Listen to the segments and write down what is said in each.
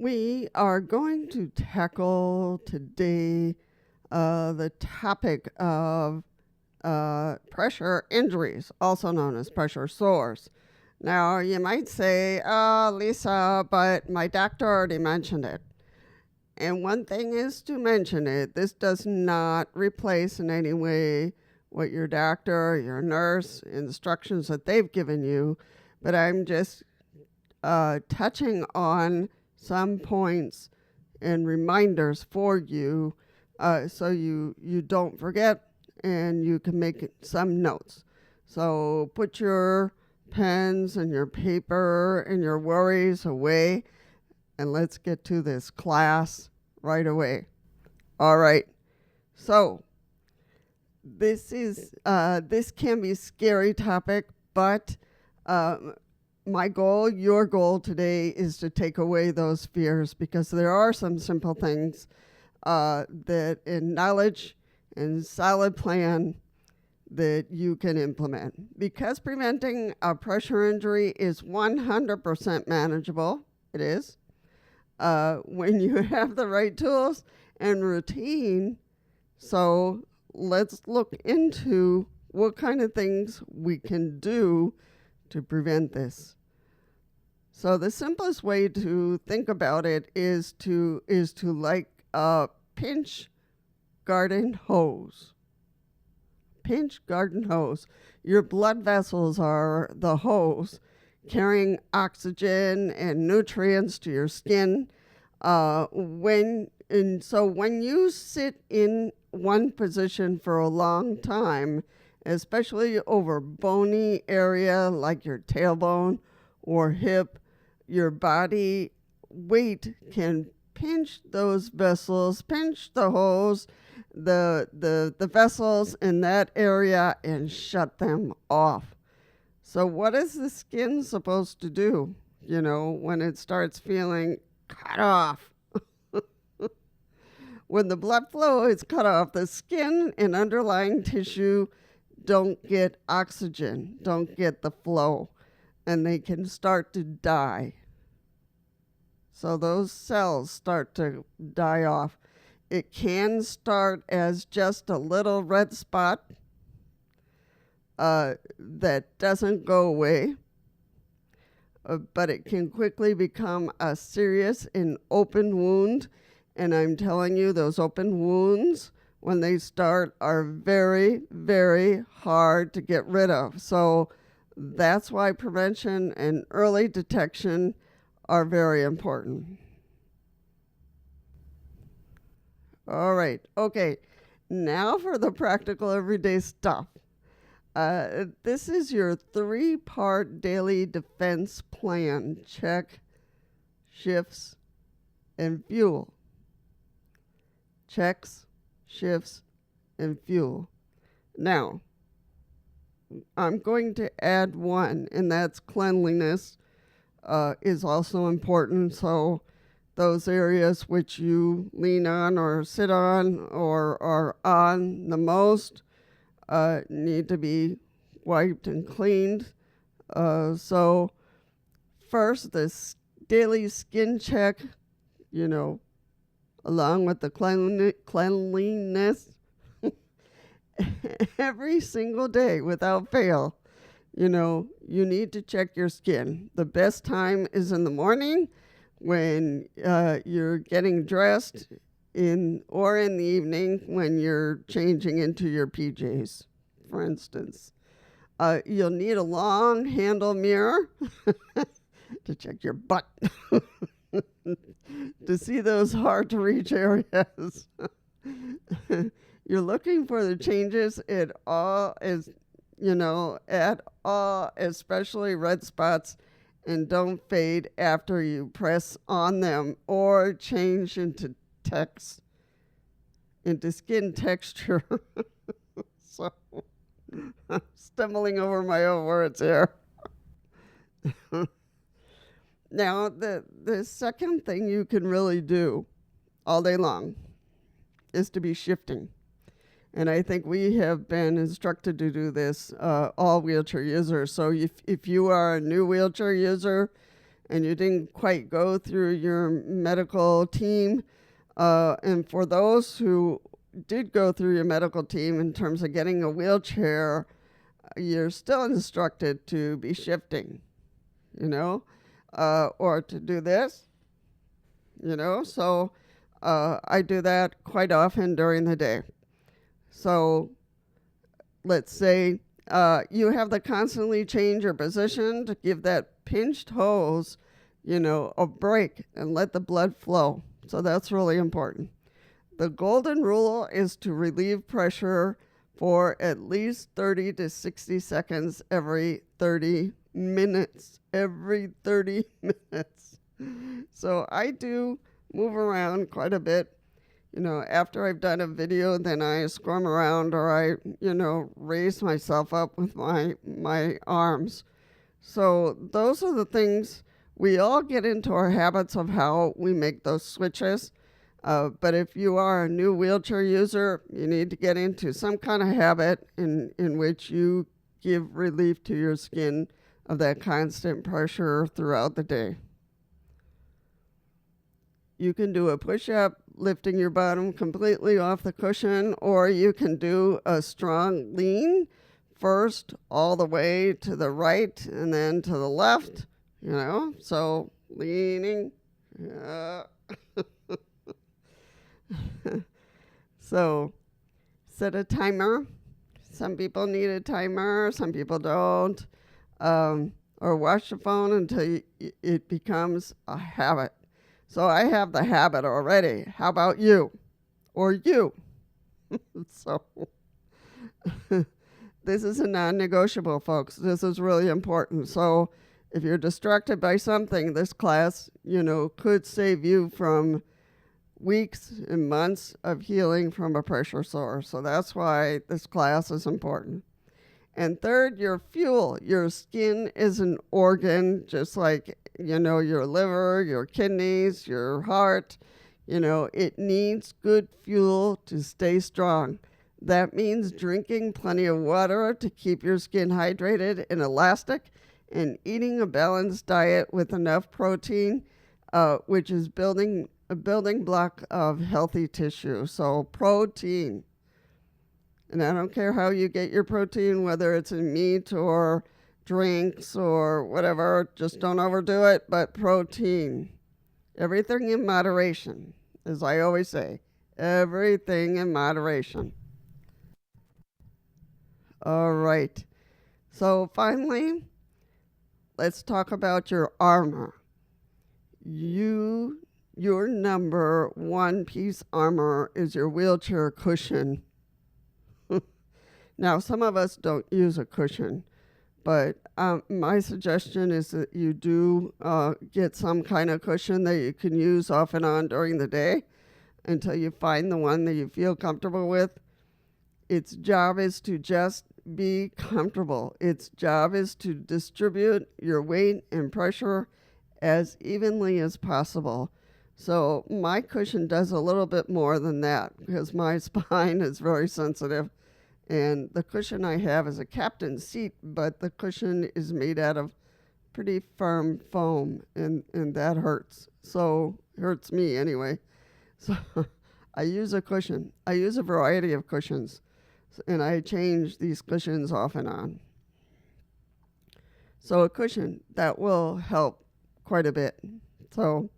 We are going to tackle today the topic of pressure injuries, also known as pressure sores. Now, you might say, Lisa, but my doctor already mentioned it. And one thing is to mention it. This does not replace in any way what your doctor, your nurse, instructions that they've given you, but I'm just touching on some points and reminders for you so you don't forget and you can make some notes. So put your pens and your paper and your worries away and let's get to this class right away. All right. So this can be a scary topic, but my goal, your goal today is to take away those fears because there are some simple things that in knowledge and solid plan that you can implement. Because preventing a pressure injury is 100% manageable, it is, when you have the right tools and routine. So let's look into what kind of things we can do to prevent this. So the simplest way to think about it is to like pinch garden hose. Pinch garden hose. Your blood vessels are the hose carrying oxygen and nutrients to your skin. So when you sit in one position for a long time, especially over bony area like your tailbone or hip, your body weight can pinch those vessels, pinch the hose, the vessels in that area and shut them off. So what is the skin supposed to do, when it starts feeling cut off? When the blood flow is cut off, the skin and underlying tissue don't get oxygen, don't get the flow, and they can start to die. So those cells start to die off. It can start as just a little red spot that doesn't go away, but it can quickly become a serious and open wound. And I'm telling you, those open wounds, when they start, are very, very hard to get rid of. So that's why prevention and early detection are very important. All right. Okay. Now for the practical everyday stuff. This is your 3-part daily defense plan. Check, shifts, and fuel. Checks, shifts, and fuel. Now, I'm going to add one, and that's cleanliness is also important. So those areas which you lean on or sit on or are on the most need to be wiped and cleaned. So first, this daily skin check, along with the cleanliness, every single day without fail, you need to check your skin. The best time is in the morning when you're getting dressed or in the evening when you're changing into your PJs, for instance. You'll need a long handle mirror to check your butt to see those hard to reach areas. You're looking for the changes at all, especially red spots, and don't fade after you press on them or change into skin texture. So I'm stumbling over my own words here. Now, the second thing you can really do all day long is to be shifting. And I think we have been instructed to do this, all wheelchair users. So if you are a new wheelchair user, and you didn't quite go through your medical team, and for those who did go through your medical team in terms of getting a wheelchair, you're still instructed to be shifting, or to do this, So I do that quite often during the day. So let's say you have to constantly change your position to give that pinched hose, a break and let the blood flow. So that's really important. The golden rule is to relieve pressure for at least 30 to 60 seconds every 30 minutes. Every 30 minutes. So I do move around quite a bit. After I've done a video, then I squirm around or I, raise myself up with my arms. So those are the things. We all get into our habits of how we make those switches. But if you are a new wheelchair user, you need to get into some kind of habit in which you give relief to your skin of that constant pressure throughout the day. You can do a push-up, lifting your bottom completely off the cushion, or you can do a strong lean first all the way to the right and then to the left, so leaning. So set a timer. Some people need a timer, some people don't. Or watch the phone until it becomes a habit. So I have the habit already. How about you? Or you? So this is a non-negotiable, folks. This is really important. So if you're distracted by something, this class, could save you from weeks and months of healing from a pressure sore. So that's why this class is important. And third, your fuel. Your skin is an organ, just like, your liver, your kidneys, your heart. It needs good fuel to stay strong. That means drinking plenty of water to keep your skin hydrated and elastic, and eating a balanced diet with enough protein, which is a building block of healthy tissue. So protein. And I don't care how you get your protein, whether it's in meat or drinks or whatever, just don't overdo it, but protein. Everything in moderation, as I always say, everything in moderation. All right. So finally, let's talk about your armor. Your number one piece armor is your wheelchair cushion. Now, some of us don't use a cushion, but my suggestion is that you do get some kind of cushion that you can use off and on during the day until you find the one that you feel comfortable with. Its job is to just be comfortable. Its job is to distribute your weight and pressure as evenly as possible. So my cushion does a little bit more than that because my spine is very sensitive. And the cushion I have is a captain's seat, but the cushion is made out of pretty firm foam, and that hurts. So it hurts me anyway. So I use a cushion. I use a variety of cushions, and I change these cushions off and on. So a cushion, that will help quite a bit. So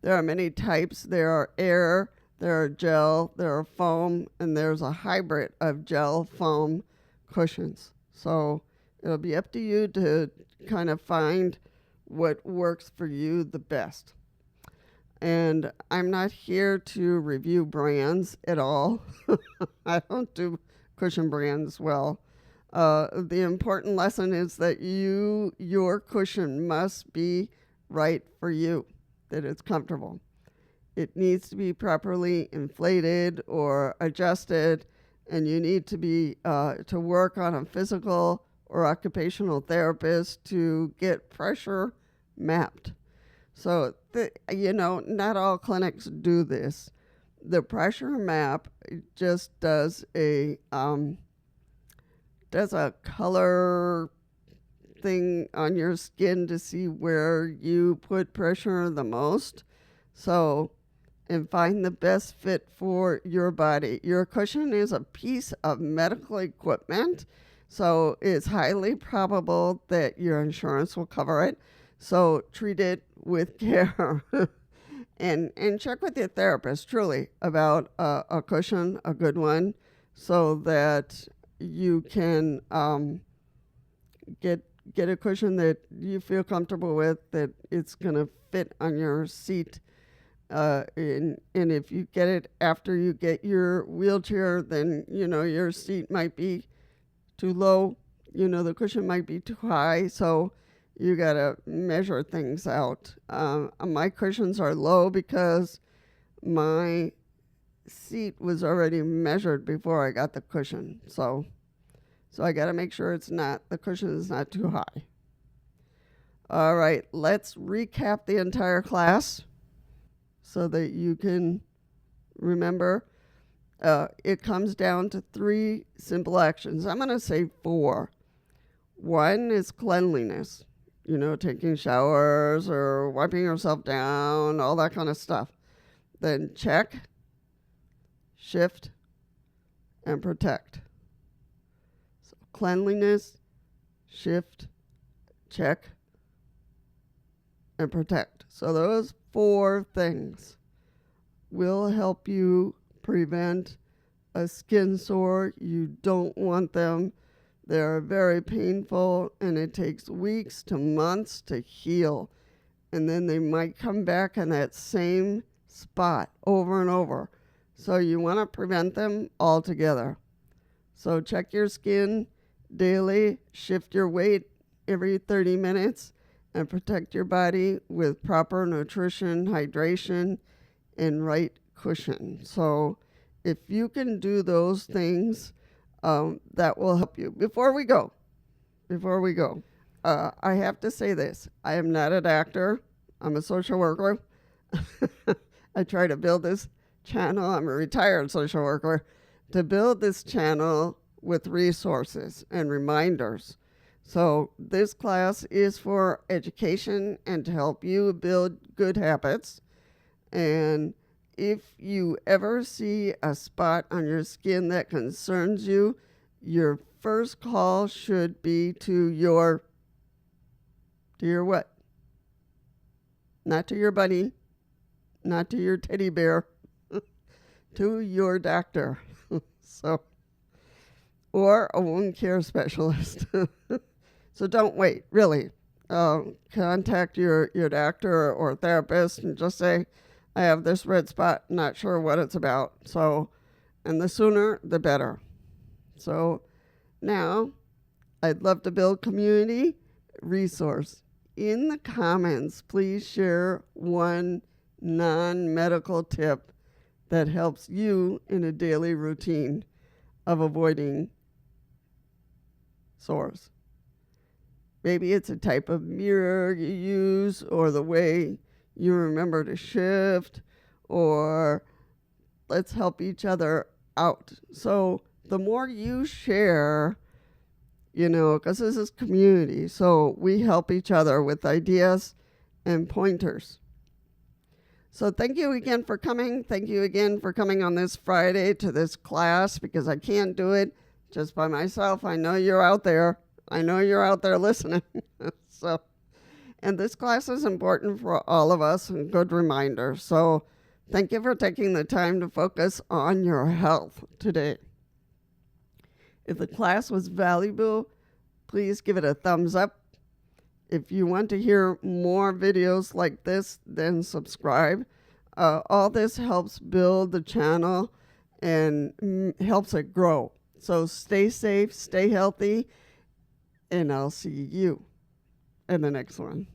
there are many types. There are air, there are gel, there are foam, and there's a hybrid of gel foam cushions. So it'll be up to you to kind of find what works for you the best. And I'm not here to review brands at all. I don't do cushion brands well. The important lesson is that your cushion must be right for you, that it's comfortable. It needs to be properly inflated or adjusted, and you need to be to work on a physical or occupational therapist to get pressure mapped. So, not all clinics do this. The pressure map just does a color something on your skin to see where you put pressure the most. So, and find the best fit for your body. Your cushion is a piece of medical equipment, so it's highly probable that your insurance will cover it. So treat it with care. And check with your therapist truly about a cushion, a good one, so that you can get a cushion that you feel comfortable with, that it's going to fit on your seat. And if you get it after you get your wheelchair, then, your seat might be too low. The cushion might be too high. So you got to measure things out. My cushions are low because my seat was already measured before I got the cushion. So I got to make sure the cushion is not too high. All right, let's recap the entire class so that you can remember. It comes down to 3 simple actions. I'm going to say 4. 1 is cleanliness, taking showers or wiping yourself down, all that kind of stuff. Then check, shift, and protect. So cleanliness, shift, check, and protect. So those 4 things will help you prevent a skin sore. You don't want them. They're very painful, and it takes weeks to months to heal. And then they might come back in that same spot over and over. So you want to prevent them altogether. So check your skin daily, shift your weight every 30 minutes, and protect your body with proper nutrition, hydration, and right cushion. So if you can do those things, that will help you. Before we go, I have to say this. I am not a doctor. I'm a social worker. I try to build this channel. I'm a retired social worker. To build this channel with resources and reminders. So this class is for education and to help you build good habits. And if you ever see a spot on your skin that concerns you, your first call should be to your what? Not to your bunny, not to your teddy bear, to your doctor. Or a wound care specialist. So don't wait, really. Contact your doctor or therapist and just say, I have this red spot, not sure what it's about. So, and the sooner, the better. So now I'd love to build community resource. In the comments, please share one non-medical tip that helps you in a daily routine of avoiding sores. Maybe it's a type of mirror you use, or the way you remember to shift, or let's help each other out. So the more you share, because this is community, so we help each other with ideas and pointers. So thank you again for coming. Thank you again for coming on this Friday to this class, because I can't do it just by myself. I know you're out there. I know you're out there listening. And this class is important for all of us, and good reminder. So thank you for taking the time to focus on your health today. If the class was valuable, please give it a thumbs up. If you want to hear more videos like this, then subscribe. All this helps build the channel and helps it grow. So stay safe, stay healthy, and I'll see you in the next one.